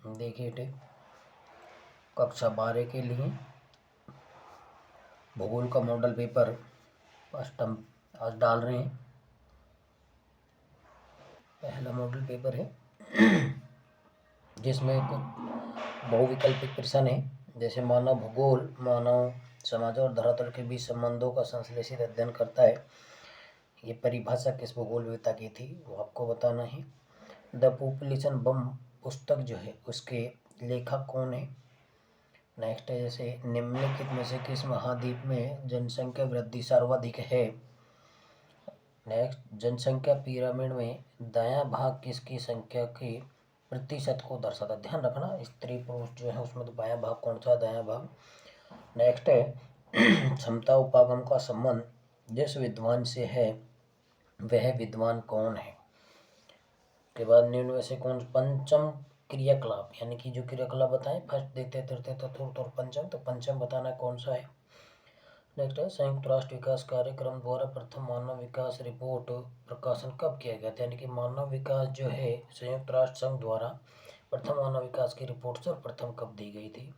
देखिए कक्षा 12 के लिए भूगोल का मॉडल पेपर फर्स्ट हम आज डाल रहे हैं। पहला मॉडल पेपर है जिसमें कुछ बहुविकल्पिक प्रश्न है, जैसे मानव भूगोल मानव समाज और धरातल के बीच संबंधों का संश्लेषित अध्ययन करता है। ये परिभाषा किस भूगोलवेत्ता की थी वो आपको बताना है। द पॉपुलेशन बम पुस्तक जो है उसके लेखक कौन है। नेक्स्ट है जैसे निम्नलिखित में से किस महाद्वीप में जनसंख्या वृद्धि सर्वाधिक है। नेक्स्ट जनसंख्या पिरामिड में दायां भाग किसकी संख्या के प्रतिशत को दर्शाता है। ध्यान रखना स्त्री पुरुष जो है उसमें तो बायां भाग कौन सा, दायां भाग। नेक्स्ट है समता उपागम का संबंध जिस विद्वान से है वह विद्वान कौन है। के बाद निम्न में से कौन पंचम क्रियाकलाप यानी कि जो क्रियाकलाप बताएं फर्स्ट द्वितीय तृतीय चतुर्थ और पंचम, तो पंचम बताना कौन सा है। नेक्स्ट है संयुक्त राष्ट्र विकास कार्यक्रम द्वारा प्रथम मानव विकास रिपोर्ट प्रकाशन कब किया गया था, यानी कि मानव विकास जो है संयुक्त राष्ट्र संघ द्वारा प्रथम मानव विकास की रिपोर्ट सर्वप्रथम कब दी गई थी।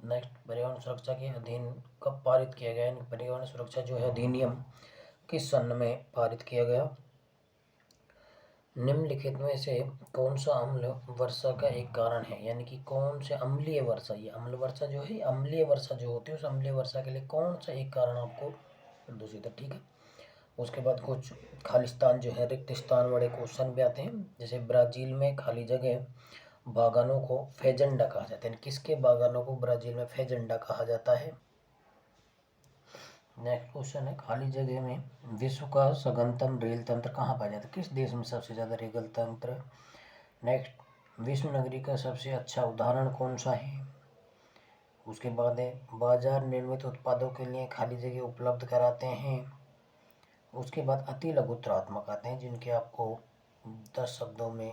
नेक्स्ट पर्यावरण सुरक्षा के अधीन कब पारित किया गया, यानी पर्यावरण सुरक्षा जो है अधिनियम किस सन में पारित किया गया। निम्नलिखित में से कौन सा अम्ल वर्षा का एक कारण है, यानी कि कौन से अम्लीय वर्षा, ये अम्ल वर्षा जो है अम्लीय वर्षा जो होती है उस अम्लीय वर्षा के लिए कौन सा एक कारण आपको प्रदूषित है। ठीक है, उसके बाद कुछ खालिस्तान जो है रिक्त स्थान वाले क्वेश्चन भी आते हैं, जैसे ब्राजील में खाली जगह बागानों को फेजेंडा कहा जाता है। किसके बागानों को ब्राजील में फेजेंडा कहा जाता है। नेक्स्ट क्वेश्चन है खाली जगह में विश्व का सघनतम रेल तंत्र कहाँ पाया जाता है, किस देश में सबसे ज़्यादा रेल तंत्र। नेक्स्ट विश्व नगरी का सबसे अच्छा उदाहरण कौन सा है। उसके बाद है बाजार निर्मित उत्पादों के लिए खाली जगह उपलब्ध कराते हैं। उसके बाद अति लघुत्रात्मक आते हैं जिनके आपको 10 शब्दों में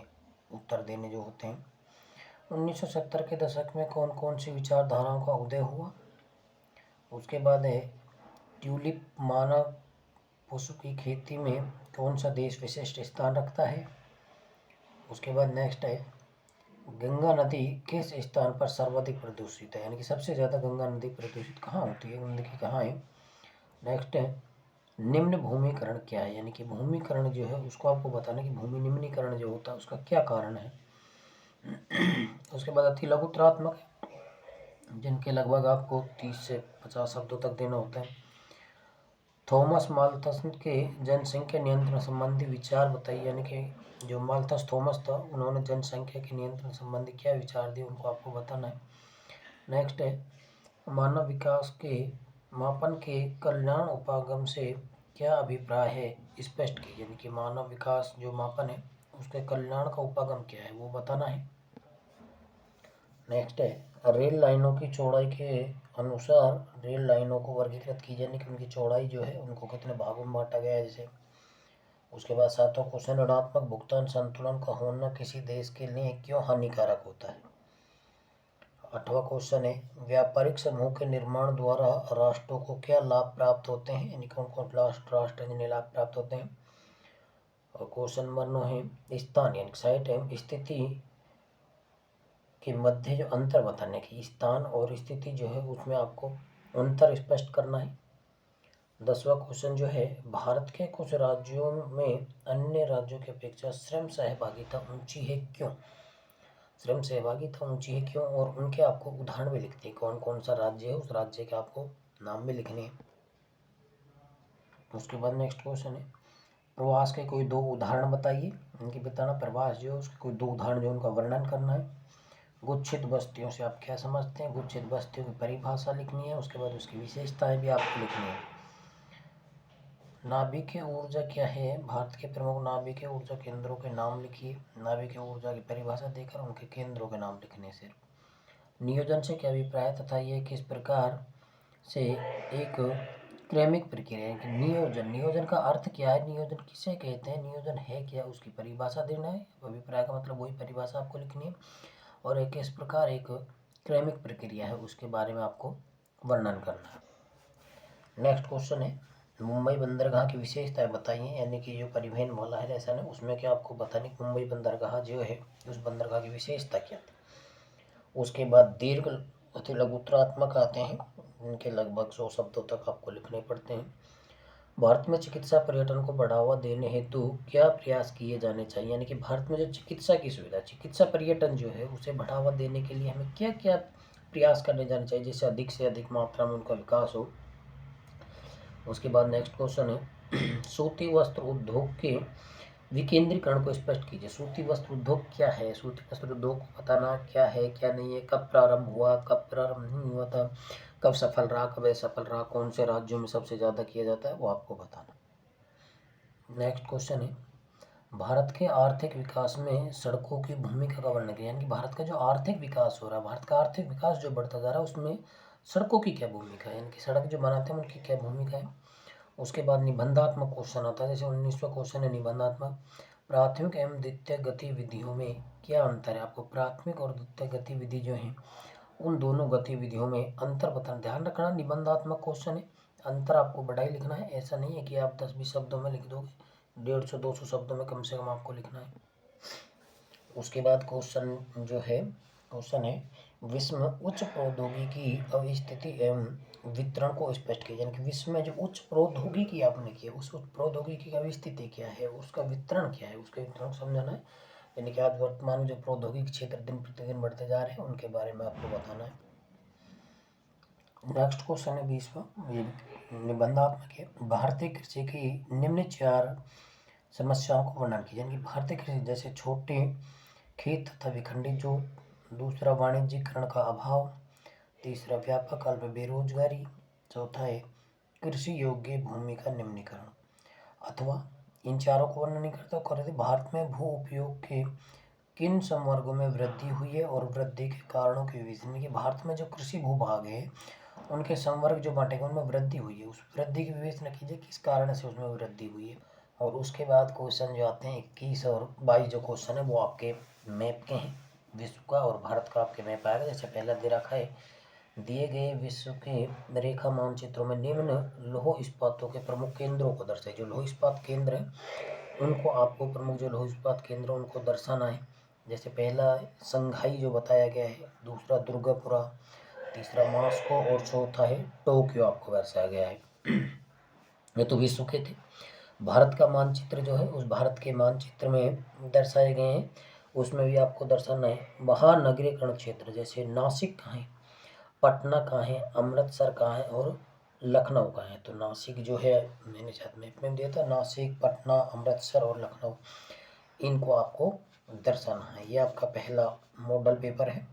उत्तर देने जो होते हैं। 1970 के दशक में कौन कौन सी विचारधाराओं का उदय हुआ। उसके बाद है ट्यूलिप मानव पशु की खेती में कौन सा देश विशिष्ट स्थान रखता है। उसके बाद नेक्स्ट है गंगा नदी किस स्थान पर सर्वाधिक प्रदूषित है, यानी कि सबसे ज़्यादा गंगा नदी प्रदूषित कहाँ होती है, गंदगी कहाँ है। नेक्स्ट है निम्न भूमिकरण क्या है, यानी कि भूमिकरण जो है उसको आपको बताना कि भूमि निम्नीकरण जो होता है उसका क्या कारण है। उसके बाद अति लघुत्रात्मक जिनके लगभग आपको 30 से 50 शब्दों तक देना होता है। थॉमस माल्थस के जनसंख्या नियंत्रण संबंधी विचार बताइए, यानी कि जो माल्थस थॉमस था उन्होंने जनसंख्या के नियंत्रण संबंधी क्या विचार दिए उनको आपको बताना है। नेक्स्ट है मानव विकास के मापन के कल्याण उपागम से क्या अभिप्राय है स्पष्ट कीजिए, यानी कि मानव विकास जो मापन है उसके कल्याण का उपागम क्या है वो बताना है। नेक्स्ट है रेल लाइनों की चौड़ाई के अनुसार रेल लाइनों को वर्गीकृत की जाने की उनकी चौड़ाई जो है उनको कितने भागों में बांटा गया है जैसे। उसके बाद 7वां क्वेश्चन ऋणात्मक भुगतान संतुलन का होना किसी देश के लिए क्यों हानिकारक होता है। 8वां क्वेश्चन है व्यापारिक समूह के निर्माण द्वारा राष्ट्रों को क्या लाभ प्राप्त होते हैं, यानी कौन कौन राष्ट्र जिन्हें लाभ प्राप्त होते हैं। और क्वेश्चन नंबर 9 है स्थान यानी साइट एवं स्थिति के मध्य जो अंतर बताने की, स्थान और स्थिति जो है उसमें आपको अंतर स्पष्ट करना है। 10वां क्वेश्चन जो है भारत के कुछ राज्यों में अन्य राज्यों की अपेक्षा श्रम सहभागिता ऊंची है क्यों। श्रम सहभागिता ऊंची है क्यों और उनके आपको उदाहरण भी लिखते हैं, कौन कौन सा राज्य है उस राज्य के आपको नाम भी लिखने हैं। उसके बाद नेक्स्ट क्वेश्चन है प्रवास के कोई 2 उदाहरण बताइए, उनकी बताना प्रवास जो है उसके कोई 2 उदाहरण जो उनका वर्णन करना है। गुच्छित बस्तियों से आप क्या समझते हैं, गुच्छित बस्तियों की परिभाषा लिखनी है। उसके बाद उसकी विशेषताएं भी आपको लिखनी है। नाभिकीय ऊर्जा क्या है, भारत के प्रमुख नाभिकीय ऊर्जा केंद्रों के नाम लिखिए। नाभिकीय ऊर्जा की परिभाषा देकर उनके केंद्रों के नाम लिखने। सिर्फ नियोजन से क्या अभिप्राय है तथा ये किस प्रकार से एक क्रमिक प्रक्रिया है कि नियोजन का अर्थ क्या है, नियोजन किसे कहते हैं, नियोजन है क्या, उसकी परिभाषा देना है। अभिप्राय का मतलब वही परिभाषा आपको लिखनी है और एक इस प्रकार एक क्रमिक प्रक्रिया है उसके बारे में आपको वर्णन करना है। नेक्स्ट क्वेश्चन है मुंबई बंदरगाह की विशेषताएं बताइए, यानी कि जो परिवहन वाला है ऐसा ना उसमें क्या आपको बताने मुंबई बंदरगाह जो है उस बंदरगाह की विशेषता क्या थी। उसके बाद दीर्घ अति लघुत्तरात्मक आते हैं, इनके लगभग 100 शब्दों तक आपको लिखने पड़ते हैं। भारत में चिकित्सा पर्यटन को बढ़ावा देने हेतु क्या प्रयास किए जाने चाहिए, यानी कि भारत में जो चिकित्सा की सुविधा, चिकित्सा पर्यटन जो है उसे बढ़ावा देने के लिए हमें क्या क्या प्रयास करने जाने चाहिए जिससे अधिक से अधिक मात्रा में उनका विकास हो। उसके बाद नेक्स्ट क्वेश्चन है सूती वस्त्र उद्योग के विकेंद्रीकरण को स्पष्ट कीजिए। सूती वस्त्र उद्योग क्या है? सूती वस्त्र उद्योग को बताना क्या है क्या नहीं है, कब प्रारंभ हुआ, कब प्रारंभ नहीं हुआ था, कब सफल रहा, कब असफल रहा, कौन से राज्यों में सबसे ज़्यादा किया जाता है, वो आपको बताना। नेक्स्ट क्वेश्चन है भारत के आर्थिक विकास में सड़कों की भूमिका का वर्णन करें, यानी कि भारत का जो आर्थिक विकास हो रहा है, भारत का आर्थिक विकास जो बढ़ता जा रहा है उसमें सड़कों की क्या भूमिका है, यानी कि सड़क जो बनाते हैं उनकी क्या भूमिका है। उसके बाद निबंधात्मक क्वेश्चन आता है, जैसे 19वां क्वेश्चन है निबंधात्मक, प्राथमिक एवं द्वितीयक गतिविधियों में क्या अंतर है। आपको प्राथमिक और द्वितीयक गतिविधि जो है उन दोनों गतिविधियों में अंतर बताना। ध्यान रखना निबंधात्मक क्वेश्चन है, अंतर आपको बढ़ा ही लिखना है, ऐसा नहीं है कि आप 10-20 शब्दों में लिख दोगे, 150-200 शब्दों में कम से कम आपको लिखना है। उसके बाद क्वेश्चन जो है क्वेश्चन है विश्व में उच्च प्रौद्योगिकी अवस्थिति एवं वितरण को स्पष्ट कीजिए, यानी कि विश्व में जो उच्च प्रौद्योगिकी आपने की है उस उच्च प्रौद्योगिकी का स्थिति क्या है, उसका वितरण क्या है, उसके वितरण को समझाना है। यानी कि आज वर्तमान में जो प्रौद्योगिकी क्षेत्र दिन प्रतिदिन बढ़ते जा रहे हैं उनके बारे में आपको बताना है। नेक्स्ट क्वेश्चन है 20वां, ये निबंधात्मक है, भारतीय कृषि की निम्न 4 समस्याओं को वर्णन कीजिए, यानी कि भारतीय कृषि जैसे छोटे खेत तथा विखंडित जोत, दूसरा वाणिज्यीकरण का अभाव, तीसरा व्यापक अल्प बेरोजगारी, चौथा है कृषि योग्य भूमि का निम्नीकरण। अथवा इन चारों को वर्णन नहीं करता, कर भारत में भू उपयोग के किन संवर्गों में वृद्धि हुई है और वृद्धि के कारणों के विवेचना की। भारत में जो कृषि भूभाग है उनके संवर्ग जो बांटे गए उनमें वृद्धि हुई है, उस वृद्धि की विवेचना कीजिए किस कारण से उसमें वृद्धि हुई है। और उसके बाद क्वेश्चन जो आते हैं 21 और 22 जो क्वेश्चन है वो आपके मैप के हैं, विश्व का और भारत का आपके मैप आएगा। जैसे पहला दे रखा है दिए गए विश्व के रेखा मानचित्रों में निम्न लौह इस्पातों के प्रमुख केंद्रों को दर्शाए। जो लौह इस्पात केंद्र है उनको आपको प्रमुख जो लौह इस्पात केंद्र उनको दर्शाना है। जैसे पहला संघाई जो बताया गया है, दूसरा दुर्गापुरा, तीसरा मॉस्को और चौथा है टोक्यो आपको दर्शाया गया है। ये तो विश्व के थे। भारत का मानचित्र जो है उस भारत के मानचित्र में दर्शाए गए हैं, उसमें भी आपको दर्शाना है महानगरीकरण क्षेत्र, जैसे नासिक कहाँ है, पटना कहाँ है, अमृतसर कहाँ है और लखनऊ कहाँ है। तो नासिक जो है मैंने शायद मैप में दिया था, नासिक, पटना, अमृतसर और लखनऊ, इनको आपको दर्शाना है। ये आपका पहला मॉडल पेपर है।